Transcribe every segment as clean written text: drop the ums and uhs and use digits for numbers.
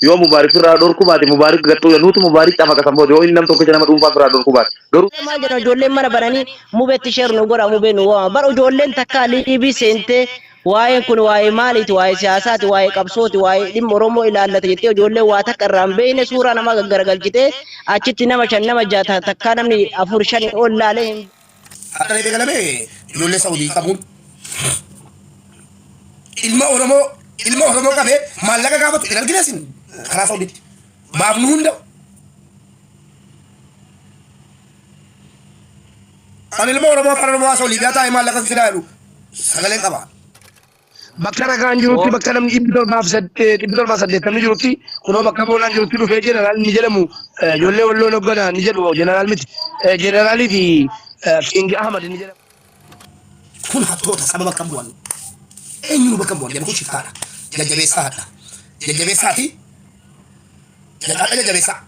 يوم مبارك في الرادور كوبات مبارك قطو ينوت مبارك تما كسمو جو إنم توكي جنام تومفا في الرادور كوبات قرو ما جرى جولين مرة براني مو بتشير نقول أمو بينو برو جولين تكالي بسنتة واي كن واي مالي واي سياسات واي كبسوت واي دي مرومو إلى الله تجتيه جولين واتك الرامبين سورة نما غرقل جتة أشتي نما شن نما جاتا تكانمني أفرشان أول عليهم أنا بقول لك جولين سعودي كابون ilma oromoo qabee maallaqa gaafatu hin arginasin karaa Saawudiitti baafnu hunda ani ilma oromoo kan oromoo asoo liigaa taa'ee maallaqa fidaa jedhu sagaleen qaba. Bakka ragaan jirutti bakka namni dhibbi torbaaf saddeettamni jirutti kunoo bakka boolaan jirutti dhufee jeneraal ni jedhamu ijoollee walloo noggana ni jedhu jeneraal miti jeneraalii fi King Ahmad ni jedhamu. Kun hattoota sababa kan bu'an eenyuun bakka bu'an jedhamu kun shiftaadha. Jajjabeessaadha. Jajjabeessaati. Jajjabeessaa.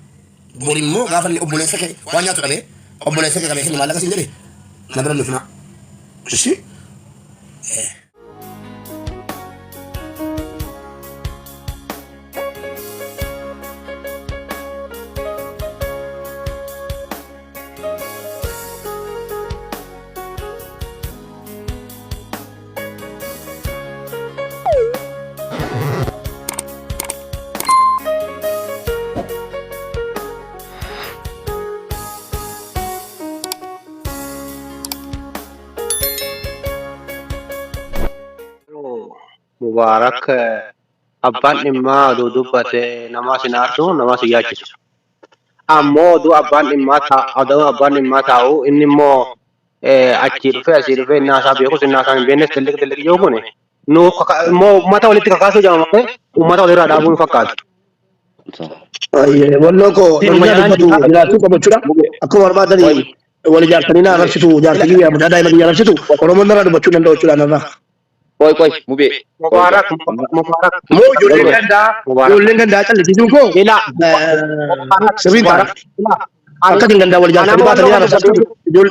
Bori immoo gaafa inni obboleessa kee waan nyaatu qabee obboleessa kee qabee kenni maallaqa siin jedhee na bira nuuf hima. Ishi. مبارك أبان إما دو دبت نماز نارتو نماز ياجس أمو دو أبان إما تا أدو أبان إما تاو إني مو أشير في الناس أبيكوس الناس عن بينس تلك يومونه نو مو ما تولي تكاسو جامعه وما تولي رادابون فكات والله كو جالسوا كبشرة أكو أربعة دني ولا جالسين أنا رشتو جالسين يا بدأ دايما جالسين ورمضان نرى بشرة ندو بشرة نرى كوي مبي مبارك مو جولين كندا تلي تجوكو لا سبين مبارك أكيد كندا ولا جالسين بات لي أنا جول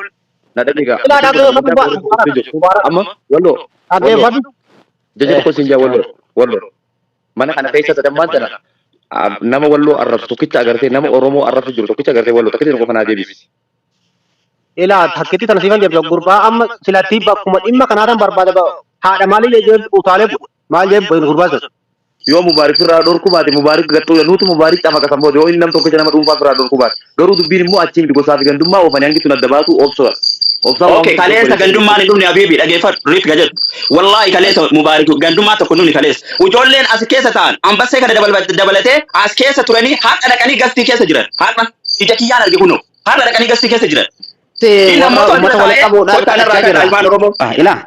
لا دقيقة لا مبارك أما ولو أكيد فادي جاجي كو سينجا ولو mana kana keessa tadammaan tana nama walloo arrabsu tokkicha agartee nama oromoo arrabsu jiru tokkicha agartee walloo tokkicha tokko kanaa deebisi. Ilaa hakkitti tana siifan jechuudha gurbaa amma silatti bakkuma dhimma kanaadhaan barbaada haadha maaliif ejjee utaalee maal jee gurbaa sana. Yoo mubaarik irraa dhorku baate mubaarik gattoo nuti mubaarik xafa kasan booda yoo inni nam tokkicha nama dhuunfaa irraa dhorku baate garuu dubbiin immoo achiin gosaa fi gandummaa oofanii hangi tun adda baatu obsoodha. Okay, kaleessa gandummaan dhumni abiibi dhageeffadhu riit gajedhu. Wallaahi kaleessa mubaarik gandummaa tokko nuni kaleessa. Ijoolleen as keessa ta'an ambassee kana dabalatee as keessa turanii haadha dhaqanii gastii keessa jiran. Haadha ija kiyyaan arge kunoo haadha dhaqanii gastii keessa jiran. Ilaa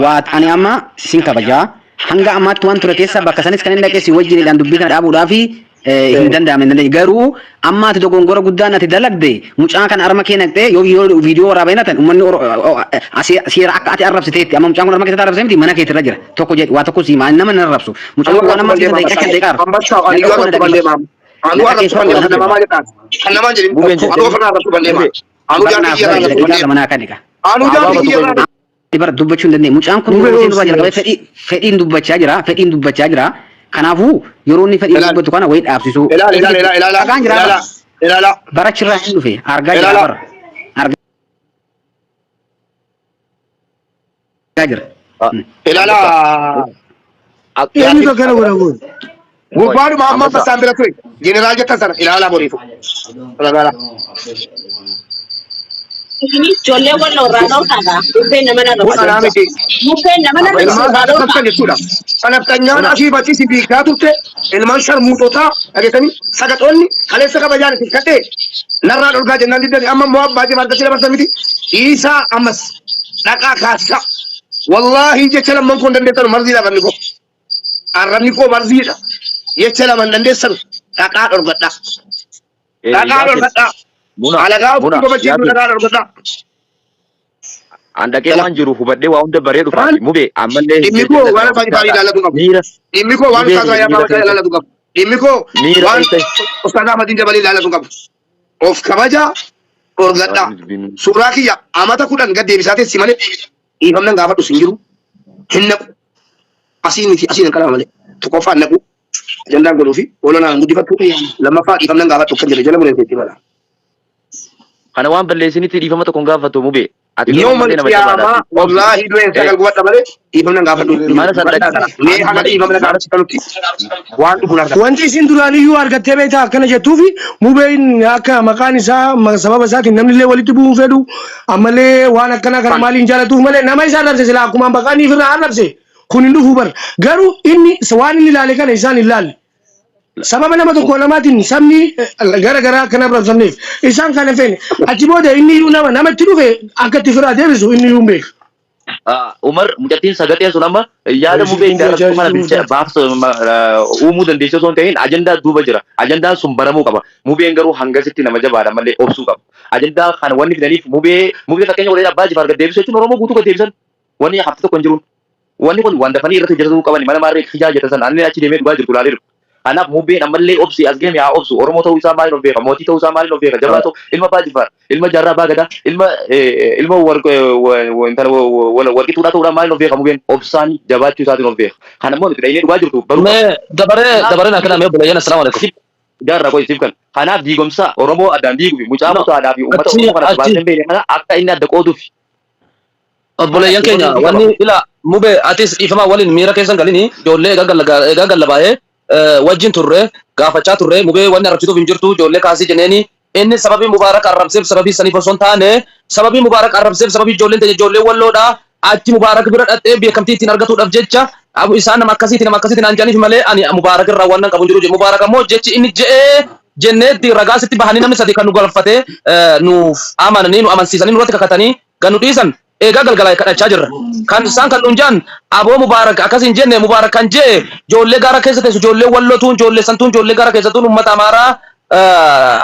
waat ani amma sin kabajaa hanga ammaatti waan ture keessa bakka sanis kan inni dhaqee si wajjiniidhaan dubbii kana dhaabuudhaafi hin danda'amne garuu ammaatti dogongora guddaan ati dalagde mucaa kan arma kee naqxee yoo viidiyoo waraabee natan uummanni seera akka ati arrabsiteetti amma mucaan kun arma keessatti arrabsee miti mana keetti irra jira tokko jedhi waa tokko siimaa nama hin arrabsu mucaan kun waan amma keessa daqiiqaa kan daqiiqaa Ibarat dubbachuun dandeenye mucaan kun fedhiin dubbachaa jira kanaafuu yeroo inni fedhiin dubbatu kana wayii dhaabsisu dhagaan jira barachirraa hin dhufe argaa jira bara argaa jira Ini tuh kan udah gue. Baru mama pas sambil tuh, general aja kan ilala borifu. Ilala. ini jolle wallo rano kaga be namana no Bukan nama sih. mungkin namana Ilmu ada kan itu dah. Karena tanya nasi baca si bika tuh teh, ilmu syarmu tota, ada kan sagat oni, kalian sekarang baca nih kate. Nara orga jenang dari amma muab baca baca sila baca miti. Isa amas, nakak kasa. Wallahi je celam mangkon dan detan marzi lah niko. Arab niko marzi lah. Ye celam dan desan nakak orga dah. Nakak orga dah. Alaga aku baca itu nakak orga dah. Anda ke wan juru hubadde wa unda bare du fati mube amalle Imiko wana fati fati dala tu kamu. Imiko wana fati ya bawa dala tu kamu. Imiko wana ustana madin jabali dala tu kamu. Of kabaja or gadda. Suraki ya amata kudan gadde bisate simale. Ifam nang gafa tu singiru. Hinna asin kala male. Tu kofa naku. Ajandaan godhuu fi oolonaan guddifatu lammaffaa dhiifamnan gaafatu kan jedhe jala buleetti bala. Kana waan balleessinitti dhiifama tokkoon gaafatu mubee. Ati Yooma qiyaamaa wallaahi du'een sagal gubadha malee dhiifamnan gaafatu. Mana sana Mee haga dhiifamnan gaafatu waan dhufu laata. Wanti isin duraaniyyuu argattee beektaa akkana jettuufi mubeen akka maqaan isaa sababa isaatiin namni illee walitti bu'uun fedhu ammallee waan akkana kana maaliin jaallatuuf malee nama isaa labse silaa akkuma baqaaniif irraa labse kun hin dhufu bar garuu inni waan inni ilaale kana isaan hin laalle. Sababa nama tokko lamaatiin sabni gara garaa kana rabsamneef isaan kana feene achi booda inni iyyuu namatti dhufe akka itti firaa deebisu inni iyyuu beeku. Umar mucattiin sagatee sun amma yaada mubee hin daratu mana bilcha baafsa uumuu dandeessee osoo hin ta'in ajandaa duuba jira. Ajandaan sun baramuu qaba. Mubeen garuu hangasitti nama jabaadha malee obsuu qaba. Ajandaa kana wanni fidaniif mubee fakkeenya godhee abbaa jifaar gad deebisu jechuun Oromoo guutuu gad deebisan. Wanni hafti tokko hin jiruun. Wanni kun waan dafanii irratti hojjetuu qaban mana maarree hijaa jedhasan ani achi deemee dhugaa jirtu ilaaleeru. Kanaaf mubeen ammallee obsi as geeme haa obsu Oromoo ta'uu isaa maaliin of beeka mootii ta'uu isaa maaliin of beeka jabaa ta'u ilma abbaa jifaar ilma jaarraa abbaa gadaa ilma warqituudhaa ta'uudhaan maaliin of beeka mubeen obsaan jabaachuu isaatiin of beeka. Kana immoo nuti dhahinee dhugaa jirtu baruu. Dabareen akkana mee bulayyan assalaamu alaikum. Jaarraa qoy siif kan kanaaf diigomsa Oromoo addaan diiguuf mucaa mutaadaa fi uummata Oromoo kana baaseen beekne kana akka inni adda qooduuf. Bulayyan keenya wanni ila mubee atis dhiifamaa waliin miira keessan galini ijoollee egaa gallabaa'ee wajjin turre gaafachaa turre mubee wanni arrabsituuf hin jirtu ijoollee kaasii jenneeni inni sababii mubaarak arrabseef sababii saniif osoo hin taane sababii mubaarak arrabseef sababii ijoolleen ta'e ijoollee walloodha achi mubaarak bira dhadhee beekamtii ittiin argatuudhaaf jecha isaan nama akkasiitiin anjaaniif malee ani mubaarak irraa waan nan qabu hin jiru mubaarak ammoo jechi inni je'ee jenneetti ragaasitti bahanii namni sadii kan nu galfatee nuuf amananii nu amansiisanii nurratti kakatanii gan nu dhiisan egaa galgalaa kadhachaa jirra. Kan isaan kan dhunjaan aboo mubaarak akkasiin jenne mubaarak kan jee ijoollee gaara keessa teessu ijoollee wallotuun ijoollee santuun ijoollee gaara keessattuun uummata amaaraa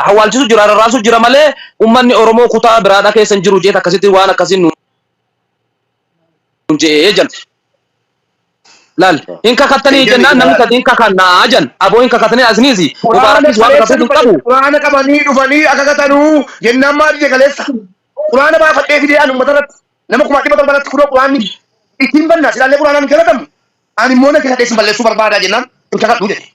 hawaalchisu jira rarraasu jira malee uummanni Oromoo kutaa biraadhaa keessa hin jiru jeet akkasitti waan akkasiin nu jee jan. Laal hin kakattanii jennaan namni sadii hin kakannaa jan aboo hin kakatanii asiniisi mubaarakis waan akkasitti qabu. Quraana qabanii dhufanii akka katanuu jennaan maal jegaleessa. Quraana baafadhee fidee an uummata irratti nama kuma dhibba torbaatti kunoo quraanni ittiin bannaa silaallee quraanaan jalatamu ani immoo na keessa dheessin balleessuu barbaadaa jennaan hin kakadhuu jedhe.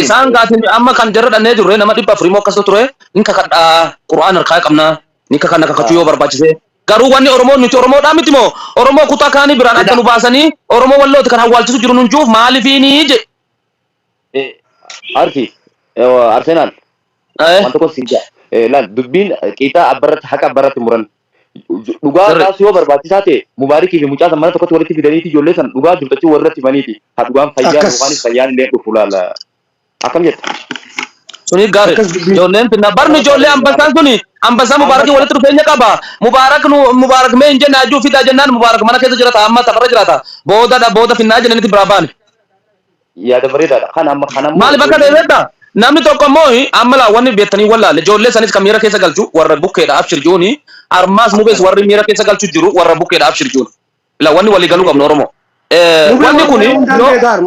Isaan gaatiin amma kan jarra dhannee jirre nama 400 akkasuma ture hin kakadhaa quraana harkaa qabna ni kakanna kakachuu yoo barbaachise garuu wanni Oromoo nuti Oromoodhaa miti moo Oromoo kutaa kaanii biraan adda nu baasanii Oromoo wallooti kan hawwaalchisu jiru nun juuf maalifiini je. Arsenal wanta kun sinja laal dubbiin qiixaa abbarratti haqa abbarratti muran dhugaa taasisuu yoo barbaachisaa ta'e mubaarikii fi mucaa mana tokkotti walitti fidaniiti ijoollee san dhugaa dubbachuu warratti himaniiti haa dhugaan fayyaa yookaan fayyaan illee dhufu laala akkam jetta. Suni gaarii ijoolleen finna barni ijoollee ambasaan suni ambasaan mubaarakii walitti dhufeenya qaba mubaarak mee hin jenne ajjuu fidaa jennaan mubaarak mana keessa jirata amma tafarra jirata booda finnaa jennanitti biraa baane. Yaada bareedaadha kan amma maali bakka deebi'edda namni tokko immoo amma laa wanni beektanii wallaale ijoollee sanis kan miira keessa galchu warra bukkeedha abshir jooni armaas mubees warri miira keessa galchu jiru warra bukkeedha abshir jooni la wanni walii galuu qabnu Oromoo. Wanni kuni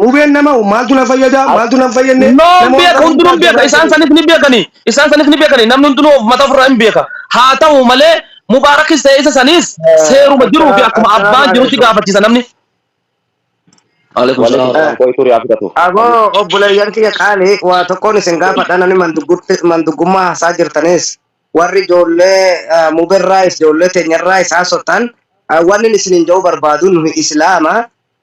mubeen nama maaltu na fayyada maaltu na fayyadne no beeka hundinuu beeka isaan sanis ni beekani namni hundinuu mata ofirraa hin beeka haa ta'u malee mubaarakis ta'e isa sanis seeruma jiruu fi akkuma abbaan jirutti gaafachiisa namni. Agoo obboleeyyan kiyya qaali waa tokkoon isin gaafadha namni manduggummaa haasaa jirtanis warri ijoollee muberraayis ijoollee teenyarraayis haasottan wanni isin jedhuu barbaadu nuyi islaama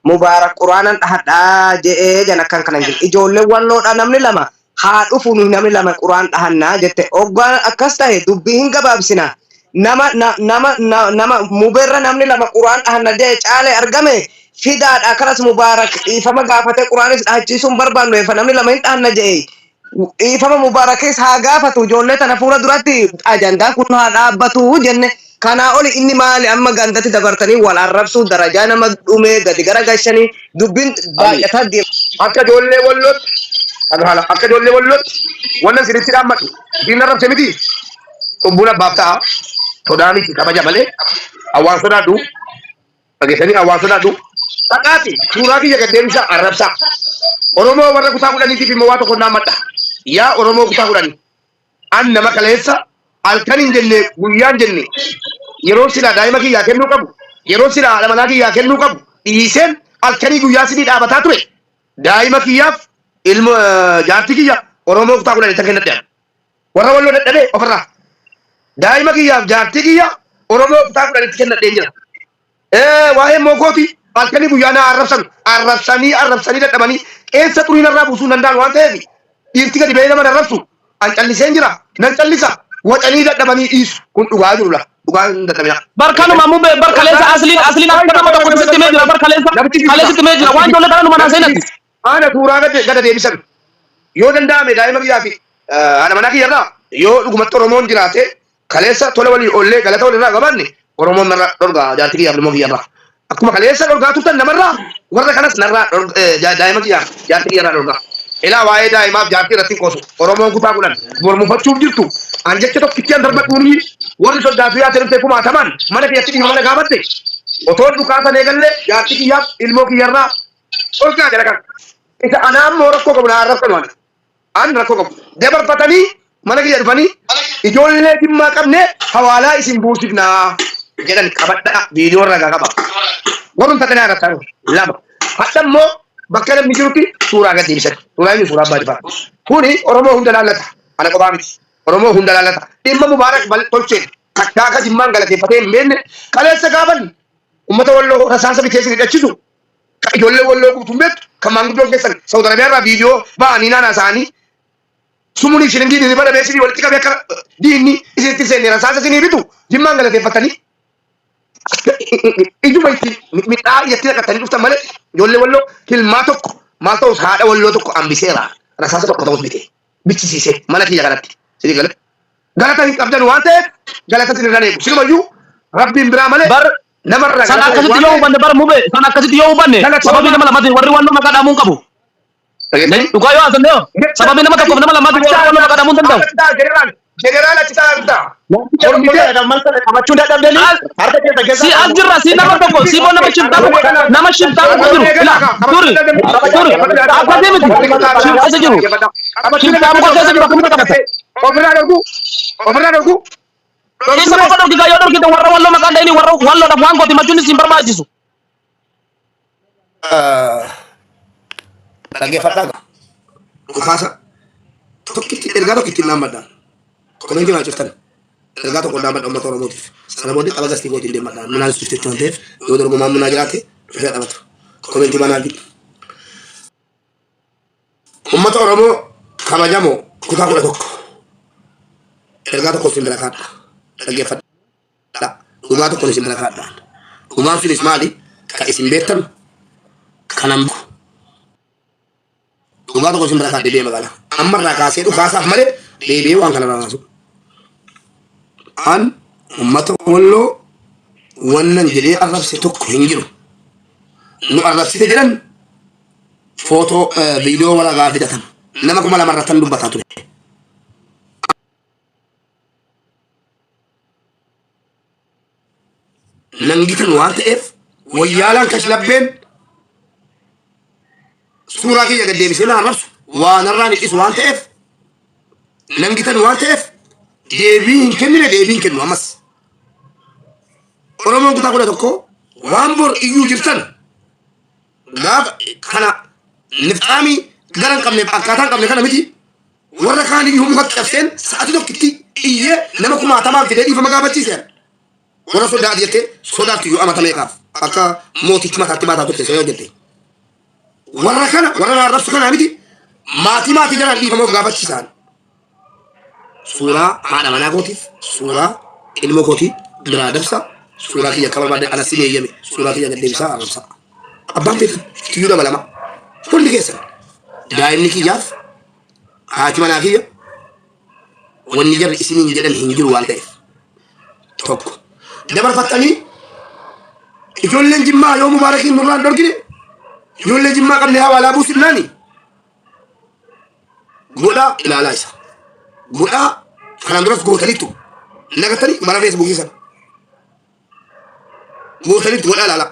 mubaarak quraanan dhahadhaa je'ee jan akkan kana jedhe ijoollee walloodha namni lama haa dhufu nuyi namni lama quraan dhahannaa jette oggaan akkas ta'e dubbii hin gabaabsina nama muberra namni lama quraan dhahanna je'e caale argame fidaadha kanas mubaarak ifama gaafate quraanis dhahachiisuun barbaannu efa namni lama hin dhahanna je'e ifama mubaarakis haa gaafatu ijoollee tana fuula duratti ajandaa kun haa dhaabbatu jenne kana oli inni maali amma gandatti dabartanii wal arrabsuu darajaa nama dhumee gadi gara gashanii dubbiin baay'ataa deema. Akka ijoollee wallooti akka ijoollee wallooti wannan sirriitti dhaammatu diin arrabse miti qubbuun abbaaf ta'a sodaanitti kabaja malee hawaan sodaadhu dhageessanii hawaan sodaadhu dhaqaati suuraa kiyya gaddeemsa arrabsa Oromoo warra kutaa kudhaniitiif immoo waa tokko dhaammadha yaa Oromoo kutaa kudhanii an nama kaleessa halkan hin jenne guyyaan jenne yeroo silaa daa'ima kiyyaa kennuu qabu yeroo silaa haadha manaa kiyyaa kennuu qabu dhiiseen halkanii guyyaa sidii dhaabataa ture daa'ima kiyyaaf ilmo jaarti kiyya Oromoo kutaa kudhan itti kennadhe warra walloo dadhabee ofirraa daa'ima kiyyaaf jaarti kiyya Oromoo kutaa kudhan itti kennadhe jira waa'ee mookooti halkanii guyyaana arrabsanii dadhabanii qeensa xuriin irraa buusuu danda'an waan ta'eef dhiirti gadi ba'ee nama darrabsu an calliseen jira nan callisa wacanii dadhabanii dhiisu kun dhugaa jirudha dhugaa hin dadhabina. Barkanuma mube barkaleessa asliin akka nama tokko sitti mee jira barkaleessa sitti mee jira waan ijoollee kana numa naaseenatti. Ana suuraa gada deebisan yoo danda'ame daa'ima kiyyaa fi haadha manaa kiyyarraa yoo dhugumatti Oromoon jiraate kaleessa tola walii ollee galata walirraa qabaanne Oromoon narraa dhorgaa jaarti kiyyaaf ilmoo kiyyarraa. Akkuma kaleessa dhorgaa turtan namarraa warra kanas narraa daa'ima kiyyaaf jaarti kiyyarraa dhorgaa. Ilaa waa'ee daa'imaaf jaartii irratti qoosu Oromoon kutaa kudhan mormufachuuf jirtu an jecha tokkitti an darbadhuuni warri soddaatuu yaate dhuftee kumaataman mana keessatti dhiifa mana gaafatte otoo dhukaasan eegalle jaartii kiyyaaf ilmoo kiyyarraa dhorgaa jala kan. Isa anaan moo rakkoo qabu naa rakkoo waan an rakkoo qabu dabarfatanii mana kiyya dhufanii ijoollee dhimmaa qabne hawaalaa isin buusifnaa jedhan qabadhaa viidiyoo ragaa qaba. Warreen tattanii argattan lama hadda immoo bakka namni jirutti suuraa gad deebisan suuraa inni suuraa abbaa jibaa kuni Oromoo hunda laallata ana qophaa miti Oromoo hunda laallata dhimma mubaarak tolcheen takkaa akka jimmaan galateeffatee hin beekne kaleessa gaaban ummata walloo rasaasa biteessin hidhachisu ijoollee walloo guutuun beektu kan maanguddoon keessan Saudi Arabiyaa irraa viidiyoo ba'anii naannaa isaanii sumurii shilingii ni bada beeksisii walitti qabee akka diinni isinitti seenne rasaasa isinii bitu jimmaan galateeffatanii ijuma itti midhaa iyyatti naqatanii dhuftan malee ijoollee walloo hilmaa tokko maal ta'us haadha walloo tokko hambiseera rasaasa tokko ta'us bichisiisee mana kiyya kanatti sidii galata hin qabdan waan ta'eef galata sinirraan eegu sinumayyuu rabbiin biraa malee namarraa sana akkasitti yoo hubanne bara mube sana akkasitti yoo hubanne sababii nama lamatti warri waan nama kadhamuun qabu. Dhugaa yoo haasofne yoo sababii nama tokkoof nama lamatti warri waan nama kadhamuun danda'u. Jeneraal achi taa'aa si as jirra si nama tokko si boo nama shiftaa tokko jiru turi akkasii miti shiftaa jiru shiftaa muka keessa jiru akkamitti qabata. ofirraa dhorku isa muka dhorkigaa yoo dhorkite warra walloo maqaan dhayini warra walloodhaaf waan gooti machuun isin barbaachisu. dhaggeeffadhaa dhukaasa tokkitti ergaa tokkitti naammadhaan komentii maa jirtan ergaa tokko naammadha uummata Oromootiif sana booddee qaba gastii gootiin deemadhaan minaan sifte waan ta'eef yoo dorgomaan minaa jiraate dhufee dhabata komentii manaa fi uummata Oromoo kabajamoo kutaa 11 ergaa tokko isin bira kaadha dhaggeeffadhaa dhugaa tokko isin bira kaadhaan dhugaan sunis maali ka isin beektan kanan dhugaa tokko isin bira kaadhee deema gala ammarraa kaasee dhugaasaaf malee deebi'ee waan kana rarraasu an ummata walloo wannan jedhee arrabse tokko hin jiru nu arrabsite jedhan footoo viidiyoo walagaa fidatan nama 2,000 irratti dubbataa ture. Nangitan waan ta'eef wayyaalaan kashlabbeen suuraa kiyya gad deebisee na arrabsu waan irraan hidhisu waan ta'eef nangitan waan ta'eef deebii hin kennine deebii hin kennu ammas. Oromoon kutaa 11 waan bor iyyuu jirtan gaafa kana nifxaamii garan qabneef akkaataan qabne kana miti warra kaan iyyuu mukatti cabseen sa'atii tokkitti iyyee nama 10,000 fidee dhiifama gaafachiiseera. Warra sodaati jettee sodaatti iyyuu amata meeqaaf akka mootichi mataatti baataa turte yoo jette. Warra kana warra arrabsu kanaa miti maatii jalaan dhiifamuuf gaafachiisan. Suuraa haadha manaa kootiif suuraa ilmoo kootii biraa dabsa suuraa kiyya akka barbaade ana si eeyyame suuraa kiyya gad deebisaa arrabsa. Abbaan feetu tiyyuu dabalama hundi keessan daa'imni kiyyaaf haati manaa kiyya wanni jarri isiniin jedhan hin jiru waan ta'eef tokko dabarfattanii ijoolleen jimmaa yoo mubaarakiin nurraan dhorgine ijoollee jimmaa qabne hawaalaa buusifnaani godhaa ilaalaa isa godhaa kanaan duras gootaniittu naqatanii bara feesbuukii sana gootaniittu godhaa ilaalaa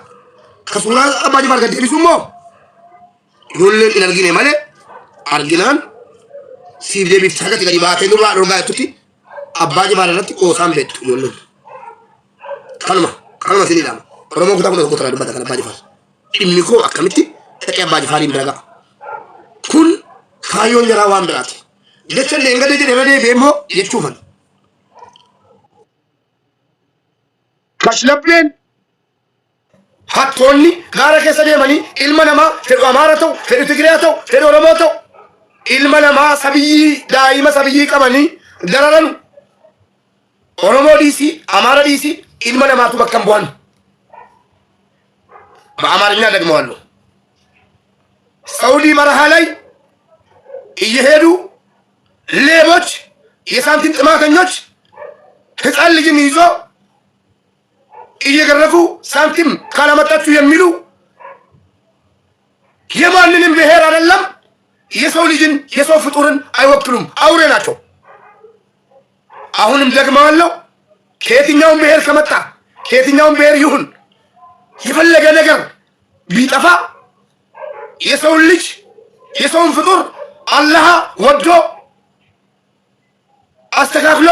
ka suuraa abbaa jifaar gad deebisu immoo ijoolleen hin argine malee arginaan siif deebiifti akkatti gadi baatee nurraa dhorgaa jettutti abbaa jifaar irratti qoosaan beektu ijoolleen kanuma sinidhaama Oromoo kutaa 11 dubbata kan abbaa jifaar dhimmi koo akkamitti dhaqee abbaa jifaariin bira ga'a كن خايون جراوان برات جتشن لينغدي جنبدي بيمو يشوفن كشلبين هاتوني غارة كسرية مني إلمنا في أمارته في تجرياته في ورماته إلمنا سبي دائما سبي كماني درارن ورمو ديسي أمارة ديسي إلمنا تبكم بوان بأمارنا دقموالو سعودي مرحلة يهدو ليبوش يسانتين تماكنيوش هتقال لجي ميزو እየገረፉ ሳንቲም ካላመጣችሁ የሚሉ የማንንም ብሔር አይደለም የሰው ልጅን የሰው ፍጡርን አይወክሉም አውሬ ናቸው አሁንም ደግመዋለሁ ከየትኛውም ብሔር ከመጣ ከየትኛውም ብሔር ይሁን የፈለገ ነገር ቢጠፋ የሰው ልጅ የሰውን ፍጡር አላህ ወዶ አስተካክሎ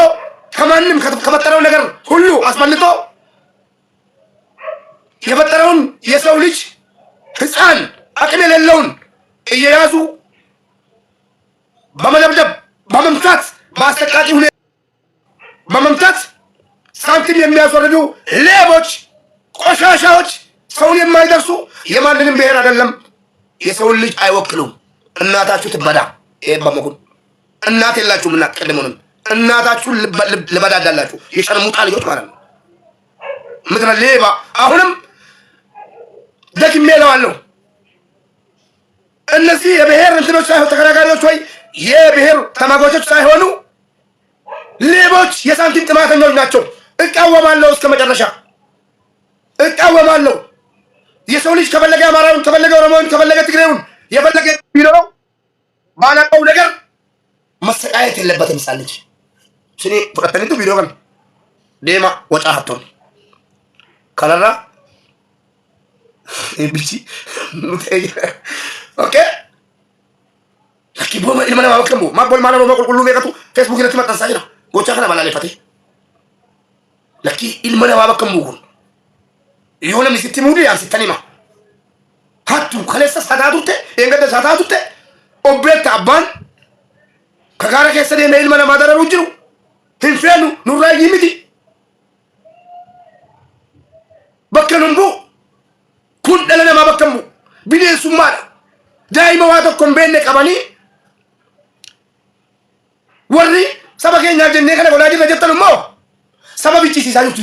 ከማንም ከመጠረው ነገር ሁሉ አስመልጦ የፈጠረውን የሰው ልጅ ህፃን አቅም የሌለውን እየያዙ በመደብደብ በመምታት በአሰቃቂ ሁኔታ በመምታት ሳንቲም የሚያስወርዱ ሌቦች ቆሻሻዎች ሰውን የማይደርሱ የማንንም ብሔር አይደለም የሰውን ልጅ አይወክሉም እናታችሁ ትበዳ በመሆን እናት የላችሁም እና ቀድሞንም እናታችሁ ልበዳዳላችሁ የሸርሙጣ ልጆች ማለት ነው ምድረ ሌባ አሁንም ደግሜ እለዋለሁ እነዚህ የብሔር እንትኖች ሳይሆኑ ተከራካሪዎች ወይ የብሔር ተማጎቾች ሳይሆኑ ሌቦች የሳንቲም ጥማተኞች ናቸው እቃወማለሁ እስከ መጨረሻ እቃወማለሁ የሰው ልጅ ከፈለገ አማራውን ከፈለገ ኦሮሞውን ከፈለገ ትግሬውን የፈለገ ቢኖረው ባላቀው ነገር መሰቃየት የለበትም ሳለች ስኒ ፍረተኒቱ ቪዲዮ kan deema ወጫ ሀቶን ከለራ ኤቢሲ ኦኬ ለኪቦ ኢልማና ማወከሙ ማቦል ማና ነው ማቆልቁሉ ቤቀቱ ፌስቡክ ላይ ተመጣን ሳይራ ጎቻ ከና ባላ ለፈቴ ለኪ ኢልማና ማወከሙ ሁን የሆነ ምስቲ ሙዲ አንስተኒማ ሀቱ ከለሰ ሳዳዱቴ እንገደ ሳዳዱቴ ኦቤት አባን ከጋራ ከሰደ ኢልማና ማደረሩ ጅሩ ህንፈኑ ኑራይ ይሚዲ በከኑምቡ ኩን ደለና ማበከሙ ቢኔሱማ ዳይማ ዋተኮም በኔ ቀባኒ ወሪ ሰበከኛ ጀኔ ከነ ጎላዲ ረጀተኑሞ ሰበብቺ ሲሳዩቱ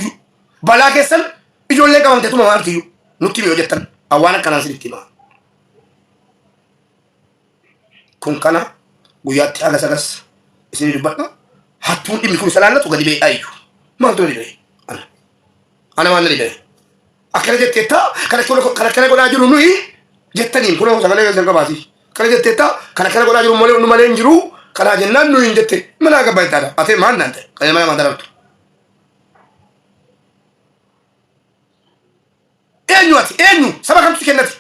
ባላከሰን ijolle qabamte tuma wartiyu nutti mi hojjetan awana kana siditima kun kana guyyaatti ala sagas isini dubbadha hattuun dhimmi kun salaalatu gadi bee ayyu maaltu ni bee ana waan ni bee akkana jettetta kana godhaa jiru nuyi jettaniin kun sagalee keessan qabaasi kana jettetta kana godhaa jiru malee nu malee hin jiru kana jennaan nuyi hin jette mana gabaa ittaadha ate maan naante kana mana mandarabtu eenyuati eenyu saba kamtu kennati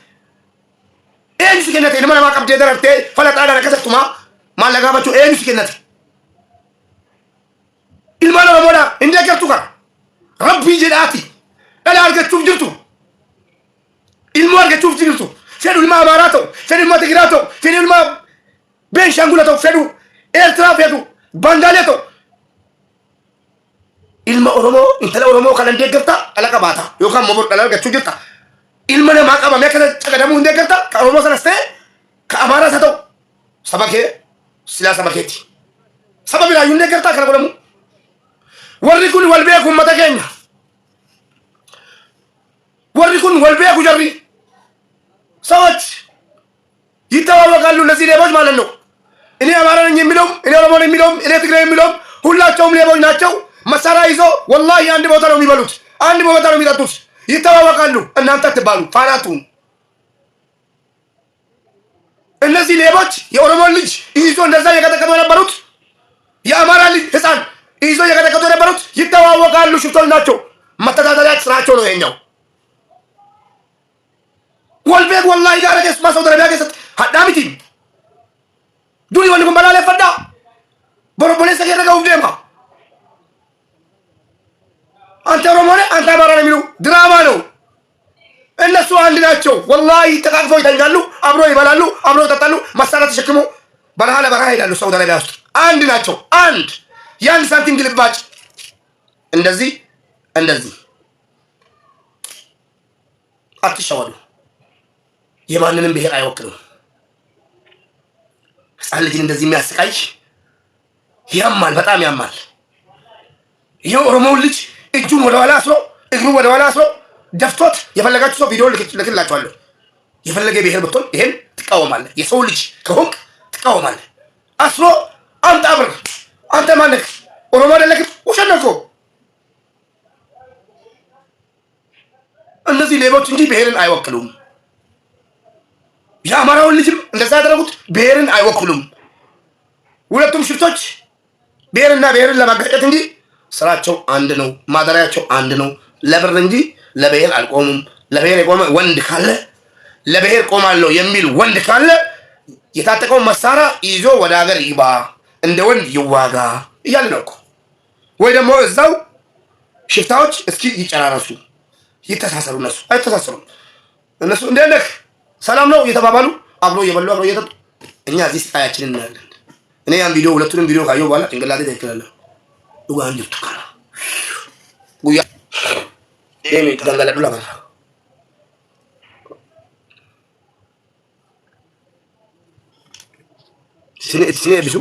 eenyu si kennati ilma namaa qabdee darartee falaxaadhaan akkasattumaa maallaqaa bachuu eenyu si kennati ilma namoodha hin deeggartu kan rabbii jedhaati dhala argachuuf jirtu ilmoo argachuuf jirtu fedhu ilma amaaraa ta'u fedhu ilma tigiraa ta'u fedhu ilma beenshaangula ta'u fedhu eertiraa fedhu bandaalee ta'u ilma oromoo intala oromoo kan deeggarta ala qabaata yookaan mobor dhala argachuu jirta ilma namaa qabamee akkana caqadamuu hin deeggarta ka oromoo sanas ta'e ka amaaraa isa ta'u saba kee silaa saba keeti saba biraayyuu hin deeggarta akkana godhamu warri kun wal beeku ummata keenya warri kun wal beeku jarri ሰዎች ይተዋወቃሉ እነዚህ ሌቦች ማለት ነው እኔ አማራ ነኝ የሚለውም እኔ ኦሮሞ ነኝ የሚለውም እኔ ትግሬ የሚለውም ሁላቸውም ሌቦች ናቸው መሳሪያ ይዞ ወላሂ አንድ ቦታ ነው የሚበሉት አንድ ቦታ ነው የሚጠጡት ይተዋወቃሉ እናንተ አትባሉ ፋናቱ እነዚህ ሌቦች የኦሮሞ ልጅ ይዞ እንደዛ የቀጠቀጡ የነበሩት የአማራ ልጅ ህፃን ይዞ የቀጠቀጡ የነበሩት ይተዋወቃሉ ሽፍቶች ናቸው መተዳደሪያ ስራቸው ነው ይሄኛው ወልቤግ ወላሂ ጋር ከስ ማሰው ደረጃ ከሰት ሀዳሚቲ ዱሪ ወንኩም በላለ ፈዳ ቦሮቦሌ ሰገረጋው ደማ አንተ ኦሮሞ ነህ አንተ አማራ ነህ የሚሉ ድራማ ነው እነሱ አንድ ናቸው ወላሂ ተቃቅፈው ይተኛሉ አብሮ ይበላሉ፣ አብሮ ይጠጣሉ። መሳሪያ ተሸክሞ በረሃ ለበረሃ ይሄዳሉ። ሳውዲ አረቢያ ውስጥ አንድ ናቸው። አንድ ያን ሳንቲም ግልባጭ እንደዚህ እንደዚህ አትሸወዱ። የማንንም ብሔር አይወክሉም። ህፃን ልጅን እንደዚህ የሚያስቃይ ያማል፣ በጣም ያማል። ይሄው ኦሮሞውን ልጅ እጁን ወደ ኋላ አስሮ እግሩን ወደ ኋላ አስሮ ደፍቶት የፈለጋችሁ ሰው ቪዲዮ ልክላችኋለሁ። የፈለገ ብሔር ብትሆን ይሄን ትቃወማለህ። የሰው ልጅ ከሆንክ ትቃወማለህ። አስሮ አምጣ ብር። አንተ ማነህ? ኦሮሞ አይደለህ? ውሸት ነው እኮ። እነዚህ ሌቦች እንጂ ብሔርን አይወክሉም። የአማራውን ልጅም እንደዛ ያደረጉት ብሔርን አይወክሉም። ሁለቱም ሽፍቶች ብሔርና ብሔርን ለማጋጨት እንጂ ስራቸው አንድ ነው፣ ማደሪያቸው አንድ ነው። ለብር እንጂ ለብሔር አልቆሙም። ለብሔር የቆመ ወንድ ካለ ለብሔር ቆማለሁ የሚል ወንድ ካለ የታጠቀውን መሳሪያ ይዞ ወደ ሀገር ይግባ፣ እንደ ወንድ ይዋጋ እያለ ነው እኮ። ወይ ደግሞ እዛው ሽፍታዎች እስኪ ይጨራረሱ፣ ይተሳሰሩ። እነሱ አይተሳሰሩም። እነሱ እንዴት ነህ ሰላም ነው እየተባባሉ አብሮ እየበሉ አብሮ እየጠጡ፣ እኛ እዚህ ስቃያችንን እናያለን። እኔ ያን ቪዲዮ ሁለቱንም ቪዲዮ ካየሁ በኋላ ጭንቅላቴ ተይክላለሁ። ዱጋን ጅብቱ ካላ ጉያ ደሜ ገንገለዱ ለማራ ሲኔ ቢሱ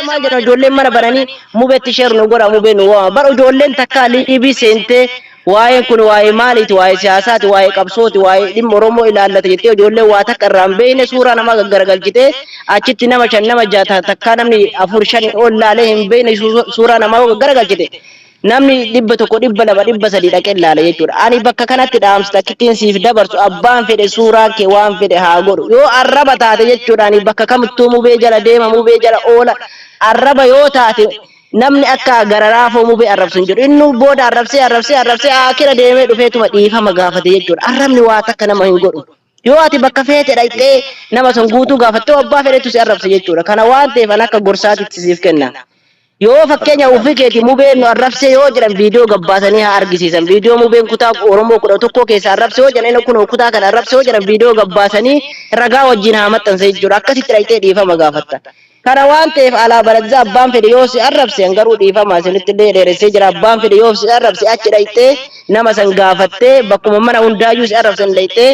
maal jedhan ijoolleen mana baranii mubeetti sheer nu godha mubee nu waama bara ijoolleen takka liibii seentee waa'een kun waa'ee maaliiti waa'ee siyaasaati waa'ee qabsooti waa'ee dhimma oromoo ilaallata jettee ijoolleen waa takka irraa hin beekne suuraa namaa gaggaragalchitee achitti nama 5 nama 6 takka namni 4 5 ol laalee hin beekne suuraa namaa gaggaragalchite namni 100 100 200 300 dhaqee ilaala jechuudha. Ani bakka kanatti dhaamsa takkittiin siif dabarsu abbaan fedhe suuraa kee waan fedhe haa godhu yoo arraba taate jechuudha. Ani bakka kamittuu mubee jala deema mubee jala oola arraba yoo taate namni akka gararaafoo mubee arrabsu hin jiru. Inni booda arrabsee akira deemee dhufeetuma dhiifama gaafate jechuudha. Arrabni waa takka nama hin godhu. Yoo ati bakka feete dhaqxee nama son guutuu gaafattee abbaa fedhetu si arrabsa jechuudha. Kana waan ta'eef an akka gorsaatitti siif kenna. Yoo fakkeenya ofii keeti mubeen nu arrabsee yoo jedhan viidiyoo gabbaasanii haa argisiisan. Viidiyoo mubeen kutaa Oromoo 11 keessa arrabsee yoo jedhan inni kun kutaa kana arrabsee yoo jedhan viidiyoo gabbaasanii ragaa wajjin haa maxxansa jechuudha. Akkasitti dhaqxee dhiifama gaafatta. Kana waan ta'eef alaa baradza abbaan fedhe yoo si arrabse garuu dhiifama isinitti illee dheeressee jira. Abbaan fedhe yoo si arrabse achi dhaqxee nama san gaafattee bakkuma mana hundaayyuu si arrabsan dhaqxee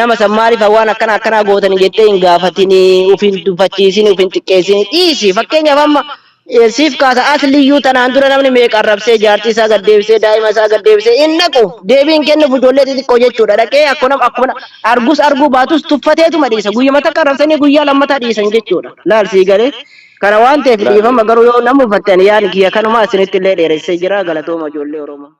nama san maaliif waan akkana gootanii jettee hin gaafatini, ufin dufachiisini, ufin xiqqeessini dhiisi. Fakkeenyaaf amma siif kaasa asliyyuu tanaan dura namni meeqa arrabsee jaartii isaa gaddeebisee daa'ima isaa gaddeebisee hin naqu deebiin kennuuf ijoollee xixiqqoo jechuudha. Dhaqee akkuma argus arguu baatus tuffateetuma dhiisa. Guyyuma takka arrabsanii guyyaa lammataa dhiisan jechuudha. Laalsii galee kana waan ta'eef dhiifama garuu yoo nama uffattan yaadni kiyya kanuma isinitti illee dheeressee jira. Galatooma ijoollee Oromoo.